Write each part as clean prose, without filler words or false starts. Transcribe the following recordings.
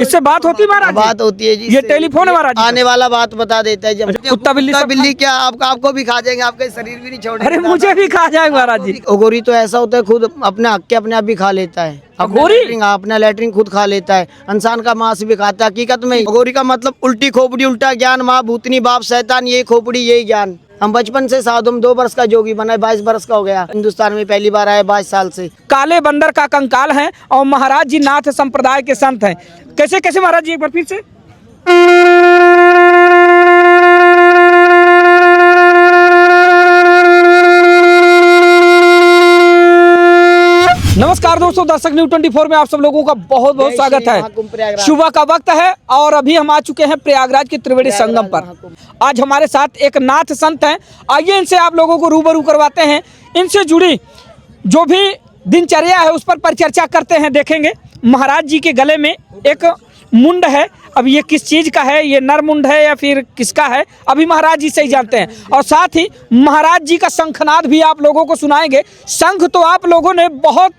इससे बात होती है महाराज? बात होती है जी। ये टेलीफोन है महाराज? आने वाला बात बता देता है। जब कुत्ता बिल्ली क्या आपको भी खा जाएंगे, आपका शरीर भी नहीं छोड़ेगा। अरे मुझे भी खा जाएगा महाराज जी। अघोरी तो ऐसा होता है, खुद अपने हक के अपने आप भी खा लेता है। अपना लैट्रिन खुद खा लेता है, इंसान का मांस भी खाता है। हकीकत में अघोरी का मतलब उल्टी खोपड़ी, उल्टा ज्ञान, माँ भूतनी, बाप शैतान, यही खोपड़ी यही ज्ञान। हम बचपन से साधु, 2 वर्ष का जोगी बना, 22 वर्ष का हो गया। हिंदुस्तान में पहली बार आया 22 साल से। काले बंदर का कंकाल है और महाराज जी नाथ संप्रदाय के संत हैं। कैसे कैसे महाराज जी, एक बार फिर से। नमस्कार दोस्तों, दर्शक न्यूज़ 24 में आप सब लोगों का बहुत बहुत स्वागत है। सुबह का वक्त है और अभी हम आ चुके हैं प्रयागराज के त्रिवेणी संगम पर। आज हमारे साथ एक नाथ संत हैं। आइए इनसे आप लोगों को रूबरू करवाते हैं। इनसे जुड़ी जो भी दिनचर्या है उस पर परिचर्चा करते हैं। देखेंगे महाराज जी के गले में एक मुंड है। अब ये किस चीज़ का है, ये नर मुंड है या फिर किसका है, अभी महाराज जी से ही जानते हैं। और साथ ही महाराज जी का शंखनाद भी आप लोगों को सुनाएंगे। शंख तो आप लोगों ने बहुत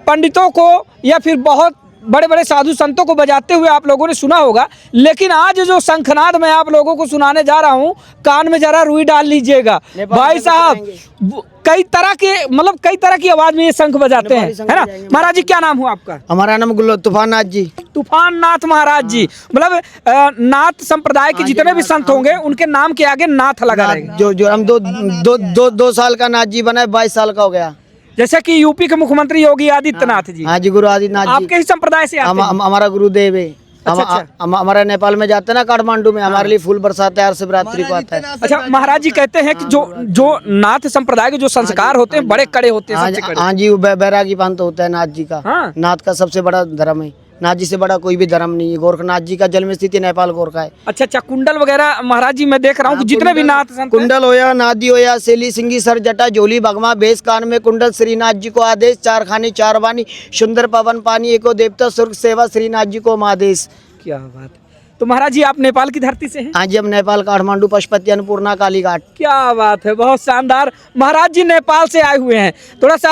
पंडितों को या फिर बहुत बड़े बड़े साधु संतों को बजाते हुए आप लोगों ने सुना होगा, लेकिन आज जो शंखनाद मैं आप लोगों को सुनाने जा रहा हूं, कान में जरा रुई डाल लीजिएगा। भाई साहब कई तरह की आवाज में ये शंख बजाते हैं, है ना। महाराज जी क्या नाम हुआ आपका? हमारा नाम तूफान नाथ जी। तूफान नाथ महाराज जी, मतलब नाथ संप्रदाय के जितने भी संत होंगे उनके नाम के आगे नाथ लगा रहेगा। जो हम दो साल का नाथ जी बना है, 22 साल का हो गया। जैसे कि यूपी के मुख्यमंत्री योगी आदित्यनाथ जी। हाँ जी, गुरु आदित्यनाथ जी आपके ही संप्रदाय से आते हैं? हमारा गुरुदेव है। हमारा नेपाल में जाते हैं ना, काठमांडू में, हमारे लिए फूल बरसाते हैं, हर शिवरात्रि को आता है। अच्छा महाराज जी कहते हैं कि जो नाथ संप्रदाय के जो संस्कार होते हैं बड़े कड़े होते हैं। हाँ जी, बैरागी पंथ होता है नाथ जी का। नाथ का सबसे बड़ा धर्म है। नाथ जी से बड़ा कोई भी धर्म नहीं है। गोरखनाथ जी का जन्म स्थिति नेपाल गोरखा है। अच्छा, कुंडल वगैरह महाराज जी मैं देख रहा हूँ कि जितने भी नाथ संत, कुंडल होया, नादी होया, सेली, सिंगी, सर, जटा, झोली, भगमा, बेस, कान में कुंडल, श्रीनाथ जी को आदेश, 4 खानी 4 वाणी, सुंदर पवन पानी, एको देवता, स्वर्ग सेवा, श्रीनाथ जी को आदेश। क्या बात। तो महाराज जी आप नेपाल की धरती से हैं? हाँ जी, हम नेपाल, काठमांडू, पशुपति, अन्नपूर्णा, कालीघाट। क्या बात है, बहुत शानदार। महाराज जी नेपाल से आए हुए हैं। थोड़ा सा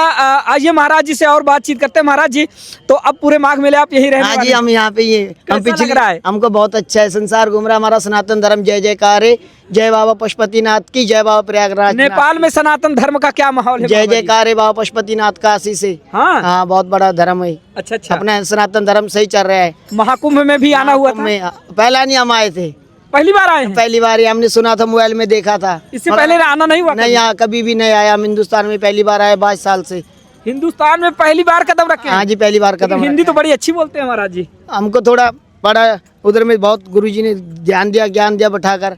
आइए महाराज जी से और बातचीत करते हैं। महाराज जी तो अब पूरे माघ मेले आप यही रहने? हाँ जी, हम यहाँ पे ही हैं। हम पिछले रहा है, हमको बहुत अच्छा है। संसार घूम रहा हमारा सनातन धर्म। जय जयकार है। जय बाबा पशुपतिनाथ की, जय बाबा प्रयागराज। नेपाल में सनातन धर्म का क्या माहौल है? जय जयकार है बाबा पशुपतिनाथ का आशीष से। हाँ, बहुत बड़ा धर्म है। अच्छा, अपना सनातन धर्म सही चल रहा है। महाकुंभ में भी आना हुआ था? पहला नहीं, हम आए थे। पहली बार आए हैं? पहली बार हमने सुना था, मोबाइल में देखा था। इससे पहले आना नहीं हुआ? नहीं, यहाँ कभी भी नहीं आया। हम हिंदुस्तान में पहली बार आए 22 साल से। हिंदुस्तान में पहली बार कदम रखे? हाँ जी, पहली बार कदम। हिंदी तो बड़ी अच्छी बोलते हैं महाराज जी। हमको थोड़ा बड़ा उधर में बहुत गुरुजी ने ध्यान दिया, ज्ञान दिया बैठाकर।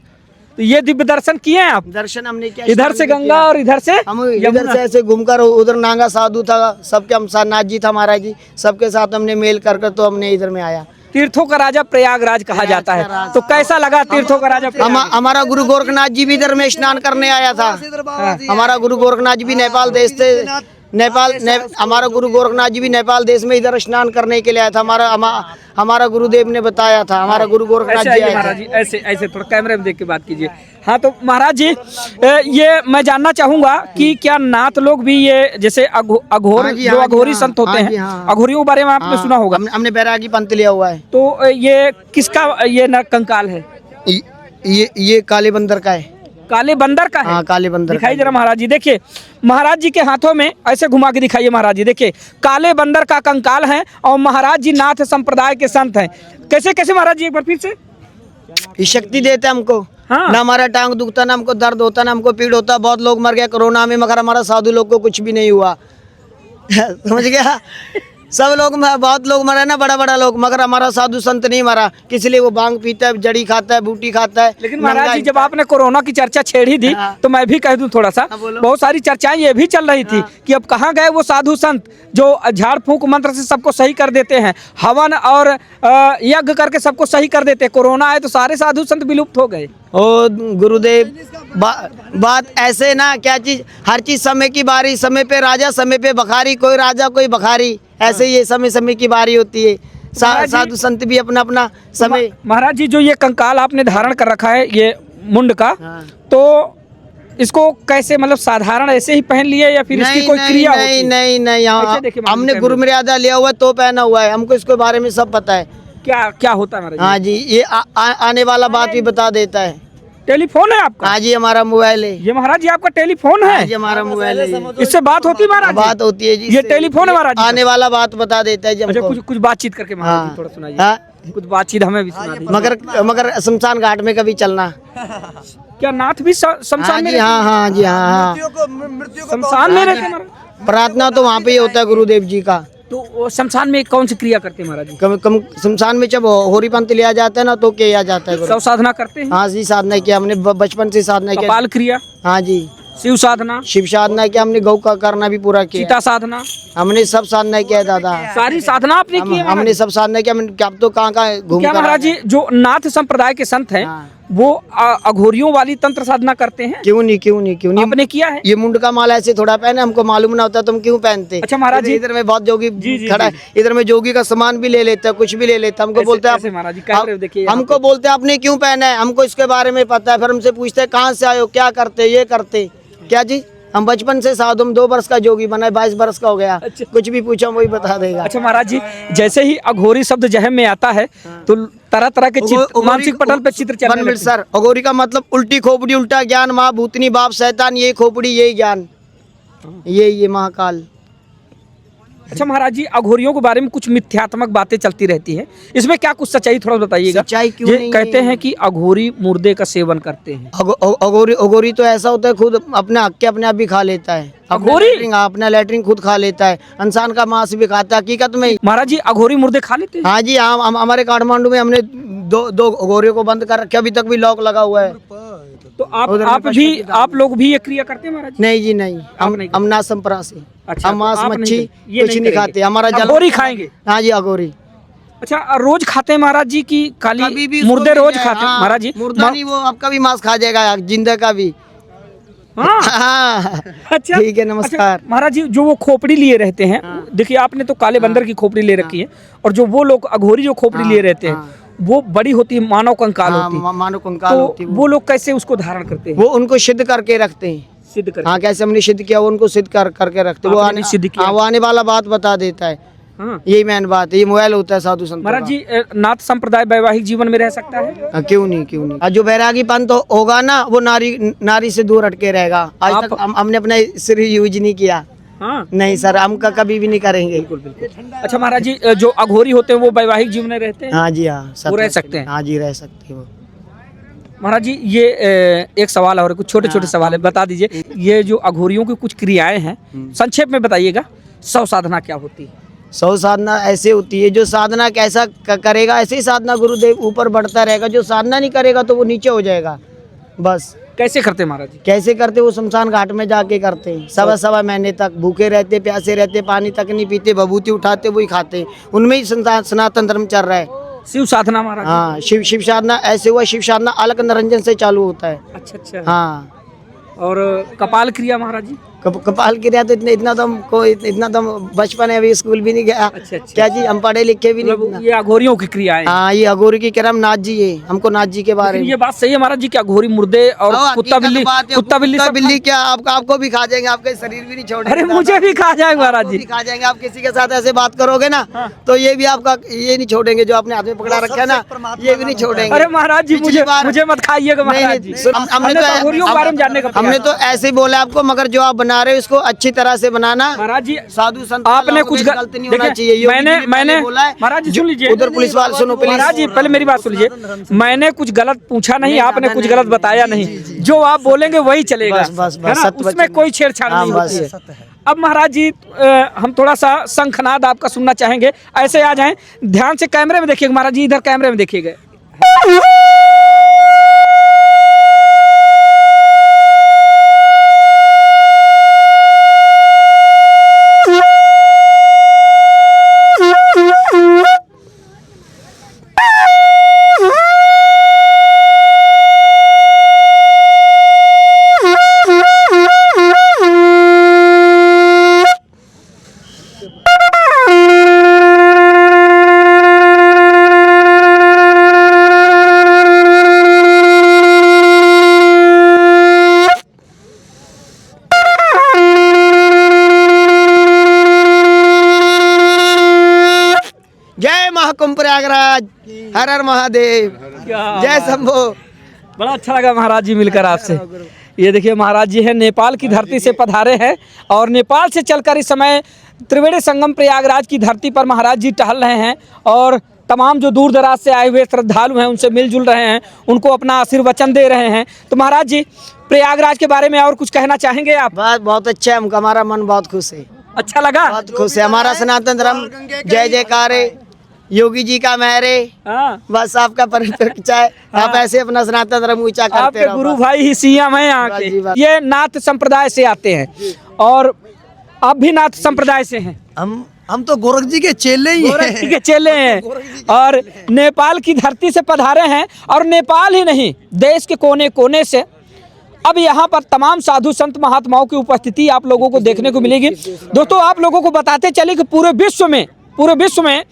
तो ये दिव्य दर्शन किए हैं आप? दर्शन हमने किया, इधर से गंगा और इधर से हम इधर से ऐसे घूमकर। उधर नांगा साधु था, सबके हम साथ, नाथ जी था महाराज जी, सबके साथ हमने मेल कर तो हमने इधर में आया। तीर्थों का राजा प्रयागराज कहा जाता है, तो कैसा लगा तीर्थों का राजा? हमारा गुरु गोरखनाथ जी भी इधर में स्नान करने आया था। हमारा गुरु गोरखनाथ जी भी नेपाल देश से, हमारा गुरु गोरखनाथ जी भी नेपाल देश में इधर स्नान करने के लिए आया था। हमारा गुरुदेव ने बताया था। हमारा गुरु गोरखनाथ जी आए थे। ऐसे थोड़ा कैमरे में देख के बात कीजिए। हाँ तो महाराज जी ये मैं जानना चाहूंगा कि क्या नाथ लोग भी ये जैसे अघोरी संत होते हैं, अघोरियों के बारे में आपने सुना होगा? हमने बैरागी पंथ लिया हुआ है। तो ये किसका ये कंकाल है? ये काले बंदर का है। काले बंदर का है? हाँ, काले बंदर। दिखाई जरा महाराज जी, देखिए महाराज जी के हाथों में ऐसे घुमा के दिखाइए महाराज जी। देखिए काले बंदर का कंकाल है और महाराज जी नाथ संप्रदाय के संत हैं। कैसे कैसे महाराज जी, एक बार फिर से। ये शक्ति देते हमको। हाँ। ना हमारा टांग दुखता, ना हमको दर्द होता, ना हमको पीड़ होता। बहुत लोग मर गए कोरोना में, मगर हमारा साधु लोग को कुछ भी नहीं हुआ। समझ गया? सब लोग, बहुत लोग मरे ना, बड़ा लोग, मगर हमारा साधु संत नहीं मरा। किस लिए? वो भांग पीता है, जड़ी खाता है, बूटी खाता है। लेकिन महाराज जी जब आपने कोरोना की चर्चा छेड़ी थी, तो मैं भी कह दूं थोड़ा सा, बहुत सारी चर्चाएं ये भी चल रही थी कि अब कहाँ गए वो साधु संत जो झाड़ फूंक मंत्र से सबको सही कर देते हैं, हवन और यज्ञ करके सबको सही कर देते। कोरोना आए तो सारे साधु संत विलुप्त हो गए। ओ गुरुदेव, बात ऐसे ना, क्या चीज, हर चीज समय की बारी, समय पे राजा, समय पे बखारी, कोई राजा कोई बखारी, ऐसे ये समय की बारी होती है। साधु संत भी अपना अपना समय। महाराज जी जो ये कंकाल आपने धारण कर रखा है, ये मुंड का, तो इसको कैसे, मतलब साधारण ऐसे ही पहन लिए या फिर इसकी कोई क्रिया होती है? नहीं, हमने गुरु मर्यादा लिया हुआ है तो पहना हुआ है। हमको इसके बारे में सब पता है। क्या क्या होता है महाराज? हाँ जी, ये आने वाला बात भी बता देता है। टेलीफोन है आपका? हाँ जी, हमारा मोबाइल है। ये महाराज जी आपका टेलीफोन है? हाँ जी, हमारा मोबाइल है। इससे बात होती है महाराज जी? बात होती है जी। ये टेलीफोन है महाराज जी? आने वाला बात बता देता है जी अच्छा, हमको। कुछ बातचीत करके महाराज जी थोड़ा सुनाइए। हाँ, कुछ बातचीत हमें भी सुना दीजिए। मगर शमशान घाट में कभी चलना। क्या नाथ भी शमशान में? हाँ हाँ जी, हाँ। शमशान में रहते महाराज? प्रार्थना तो वहाँ पे ही होता है गुरुदेव जी का। तो वो शमशान में कौन सी क्रिया करते हैं महाराज जी? कम शमशान में जब होरी पंथ लिया जाता है ना तो किया जाता है। सब साधना करते हैं? हाँ जी, साधना किया हमने बचपन से साधना किया। कपाल क्रिया? हाँ जी। शिव साधना? शिव साधना किया हमने, गौ का करना भी पूरा किया। सीता साधना? हमने सब साधना किया दादा। सारी साधना आपने की है? हमने सब साधना किया। अब तो कहाँ घूम क्या महाराज जी जो नाथ संप्रदाय के संत हैं वो अघोरियों वाली तंत्र साधना करते हैं? क्यों नहीं आपने किया है? ये मुंड का माला ऐसे थोड़ा पहने, हमको मालूम ना होता तुम क्यों पहनते। अच्छा महाराज जी, इधर में बहुत जोगी खड़ा है, इधर में जोगी का सामान भी ले लेता है, कुछ भी ले लेता है। हमको बोलते हैं महाराज जी कैमरे देखिए, हमको बोलते हैं आपने क्यों पहना है, हमको इसके बारे में पता है। फिर हमसे पूछते हैं कहाँ से आए हो, क्या करते, ये करते क्या जी। हम बचपन से साधु, हम 2 वर्ष का जोगी बना, 22 वर्ष का हो गया। कुछ भी पूछा वही बता देगा। अच्छा महाराज जी, जैसे ही अघोरी शब्द जहम में आता है तो तरह तरह के मानसिक पटल पे चित्र चलने लगते हैं। सर, अघोरी का मतलब उल्टी खोपड़ी, उल्टा ज्ञान, माँ भूतनी, बाप शैतान, यही खोपड़ी, यही ज्ञान, ये महाकाल। अच्छा महाराज जी, अघोरियों के बारे में कुछ मिथ्यात्मक बातें चलती रहती है, इसमें क्या कुछ सच्चाई थोड़ा बताइएगा। सच्चाई क्यों ये नहीं कहते हैं कि अघोरी मुर्दे का सेवन करते हैं। अघोरी तो ऐसा होता है खुद अपने हक के अपने आप भी खा लेता है। अघोरी अपना लैट्रिन खुद खा लेता है, इंसान का मांस भी खाता है हकीकत में। महाराज जी अघोरी मुर्दे खा लेते हैं? हाँ जी, हमारे काठमांडू में हमने दो अघोरियों को बंद कर रखे, अभी तक भी लॉक लगा हुआ है। तो आप लोग भी ये क्रिया करते हैं महाराज? नहीं जी नहीं, हम ना संपरा से। अच्छा, हम मांस मच्छी कुछ नहीं खाते। हमारा अघोरी खाएंगे? हाँ जी, अघोरी। अच्छा, रोज खाते हैं महाराज जी की खाली मुर्दे रोज खाते हैं महाराज जी? मुर्दा नहीं, वो आपका भी मांस खा जाएगा, जिंदा का भी। हाँ। अच्छा ठीक है, नमस्कार। अच्छा, महाराज जी जो वो खोपड़ी लिए रहते हैं, देखिए आपने तो काले बंदर की खोपड़ी ले रखी है, और जो वो लोग अघोरी जो खोपड़ी लिए रहते हैं वो बड़ी होती है, मानव कंकाल होती है। मानव कंकाल होती है। वो लोग कैसे उसको धारण करते हैं? वो उनको सिद्ध करके रखते हैं। सिद्ध करके? हाँ, कैसे हमने सिद्ध किया, वो उनको सिद्ध करके रखते। वो आने वाला बात बता देता है। यही मेन बात है, ये मोबाइल होता है साधु संत। महाराज जी नाथ संप्रदाय वैवाहिक जीवन में रह सकता है? क्यों नहीं। जो बैरागी पंथ होगा ना, वो नारी से दूर हटके रहेगा। आज तक हमने अपना सिर यूज नहीं किया। नहीं सर, हम कभी भी नहीं करेंगे। बिल्कुल। अच्छा महाराज जी, जो अघोरी होते हैं वो वैवाहिक जीवन में रहते हैं? हाँ जी, हाँ, वो रह सकते हैं? हाँ जी, रह सकते हैं वो। महाराज जी ये एक सवाल और कुछ छोटे सवाल है, बता दीजिए। ये जो अघोरियों की कुछ क्रियाएं हैं संक्षेप में बताइएगा। 100 साधना क्या होती है? 100 साधना ऐसे होती है, जो साधना कैसा करेगा ऐसे ही साधना गुरुदेव ऊपर बढ़ता रहेगा। जो साधना नहीं करेगा तो वो नीचे हो जाएगा। बस कैसे करते महाराज जी? कैसे करते, वो शमशान घाट में जाके करते हैं। सवा महीने तक भूखे रहते, प्यासे रहते, पानी तक नहीं पीते, भभूति उठाते, वही खाते। उनमें ही सनातन धर्म चल रहा है। शिव साधना महाराज? हाँ, शिव साधना ऐसे हुआ। शिव साधना अलग निरंजन से चालू होता है। अच्छा। हाँ। और कपाल क्रिया महाराज जी? कपाल क्रिया तो इतना तो बचपन है, अभी स्कूल भी नहीं गया। अच्छा। क्या जी, हम पढ़े लिखे भी नहीं। ये अघोरियों की क्रिया है? हाँ, ये अघोरी की क्रम नाथ जी है। हमको नाथ जी के बारे में ये बात सही है महाराज जी, क्या अघोरी मुर्दे और कुत्ता बिल्ली क्या आपको भी खा जाएंगे, आपका शरीर भी नहीं छोड़ेंगे। अरे मुझे भी खा जाएंगे महाराज जी? खा जाएंगे। आप किसी के साथ ऐसे बात करोगे ना तो ये भी आपका ये नहीं छोड़ेंगे, जो आपने हाथ में पकड़ा रखा है ना, ये भी नहीं छोड़ेंगे। अरे महाराज जी मुझे मत खाइएगा महाराज जी। हमने तो ऐसे ही बोला आपको, मगर जो आप बना रहे हो इसको अच्छी तरह से बनाना महाराज जी। साधु संत आपने कुछ गलती नहीं होना चाहिए। मैंने महाराज जी सुन लीजिए, उधर पुलिस वाले सुनो महाराज जी, पहले मेरी बात सुन लीजिए। मैंने कुछ गलत पूछा नहीं, आपने कुछ गलत बताया नहीं। जो आप बोलेंगे वही चलेगा, उसमें कोई छेड़छाड़ नहीं होती है। अब महाराज जी हम थोड़ा सा शंखनाद आपका सुनना चाहेंगे। ऐसे आ जाएं, ध्यान से कैमरे में देखिएगा महाराज जी, इधर कैमरे में देखिएगा। हर हर महादेव, जय शंभो। बड़ा अच्छा लगा महाराज जी मिलकर आपसे। ये देखिए महाराज जी हैं, नेपाल की धरती से पधारे हैं और नेपाल से चलकर इस समय त्रिवेणी संगम प्रयागराज की धरती पर महाराज जी टहल रहे हैं और तमाम जो दूर दराज से आए हुए श्रद्धालु हैं उनसे मिलजुल रहे हैं, उनको अपना आशीर्वचन दे रहे हैं। तो महाराज जी प्रयागराज के बारे में और कुछ कहना चाहेंगे आप? बात बहुत अच्छा है, हमका हमारा मन बहुत खुश है, अच्छा लगा, बहुत खुश है। हमारा सनातन धर्म जय जयकार है, योगी जी का मेहर है। बस आपका परिचय है, आप ऐसे अपना सनातन धर्म ऊंचा करते रहो। गुरु भाई ही सीएम है यहाँ के, ये नाथ संप्रदाय से आते हैं और आप भी नाथ संप्रदाय से हैं। हम तो गोरख जी के चेले ही हैं। गोरख जी के चेले हैं और नेपाल की धरती से पधारे हैं और नेपाल ही नहीं देश के कोने कोने से अब यहाँ पर तमाम साधु संत महात्माओं की उपस्थिति आप लोगों को देखने को मिलेगी। दोस्तों आप लोगों को बताते चले कि पूरे विश्व में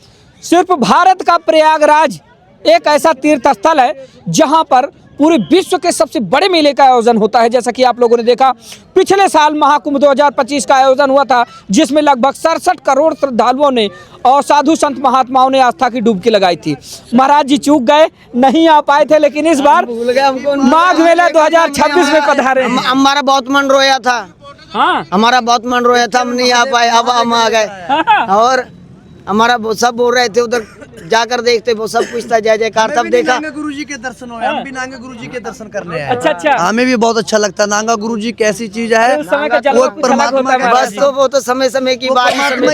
सिर्फ भारत का प्रयागराज एक ऐसा तीर्थ स्थल है जहाँ पर पूरे विश्व के सबसे बड़े मेले का आयोजन होता है। जैसा कि आप लोगों ने देखा पिछले साल महाकुंभ 2025 का आयोजन हुआ था जिसमें लगभग 67 करोड़ श्रद्धालुओं ने और साधु संत महात्माओं ने आस्था की डुबकी लगाई थी। महाराज जी चूक गए, नहीं आ पाए थे, लेकिन इस बार माघ मेला 2026 में पधारे। हमारा बहुत मन रोया था, हाँ हमारा बहुत मन रोया था, हम नहीं आ पाए, अब हम आ गए। और हमारा सब बोल रहे थे उधर जाकर देखते, वो सब कुछ था, जय जयकार। तब देखा गुरु जी के दर्शन हुए, हम भी नांगा गुरु जी के दर्शन करने आए। अच्छा, हमें भी बहुत अच्छा लगता है। नांगा गुरु जी कैसी चीज है, वो परमात्मा का बस, तो वो तो समय समय की बात,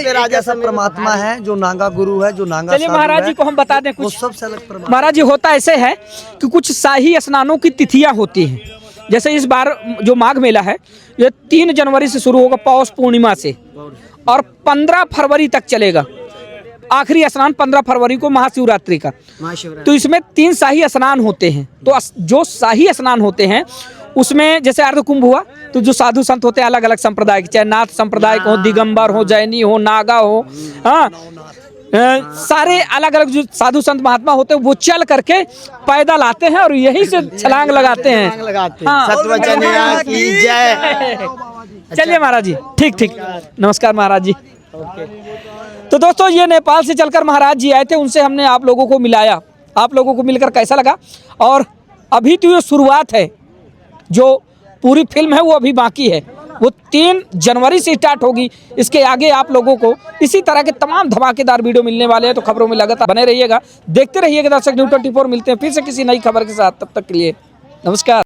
राजा सब परमात्मा है जो नांगा गुरु है, जो नांगा। चलिए महाराज जी को हम बता दें कुछ सबसे अलग। महाराज जी होता ऐसे है कि कुछ शाही स्नानों की तिथियां होती हैं। जैसे इस बार जो माघ मेला है ये 3 जनवरी से शुरू होगा पौष पूर्णिमा से और 15 फरवरी तक चलेगा। आखिरी स्नान 15 फरवरी को महाशिवरात्रि का। तो इसमें 3 शाही स्नान होते हैं। तो जो शाही स्नान होते हैं उसमें जैसे अर्ध कुंभ हुआ तो जो साधु संत होते हैं अलग अलग संप्रदाय के, चाहे नाथ संप्रदाय हो, दिगंबर हो, जैनी हो, नागा हो, हाँ सारे अलग अलग जो साधु संत महात्मा होते हैं वो चल करके पैदल आते हैं और यहीं से छलांग लगाते हैं। हाँ। चलिए महाराज जी, ठीक, नमस्कार महाराज जी। तो दोस्तों ये नेपाल से चलकर महाराज जी आए थे, उनसे हमने आप लोगों को मिलाया। आप लोगों को मिलकर कैसा लगा? और अभी तो ये शुरुआत है, जो पूरी फिल्म है वो अभी बाकी है, वो 3 जनवरी से स्टार्ट होगी। इसके आगे आप लोगों को इसी तरह के तमाम धमाकेदार वीडियो मिलने वाले हैं, तो खबरों में लगातार बने रहिएगा, देखते रहिएगा दर्शक न्यूज़ 24। मिलते हैं फिर से किसी नई खबर के साथ, तब तक के लिए नमस्कार।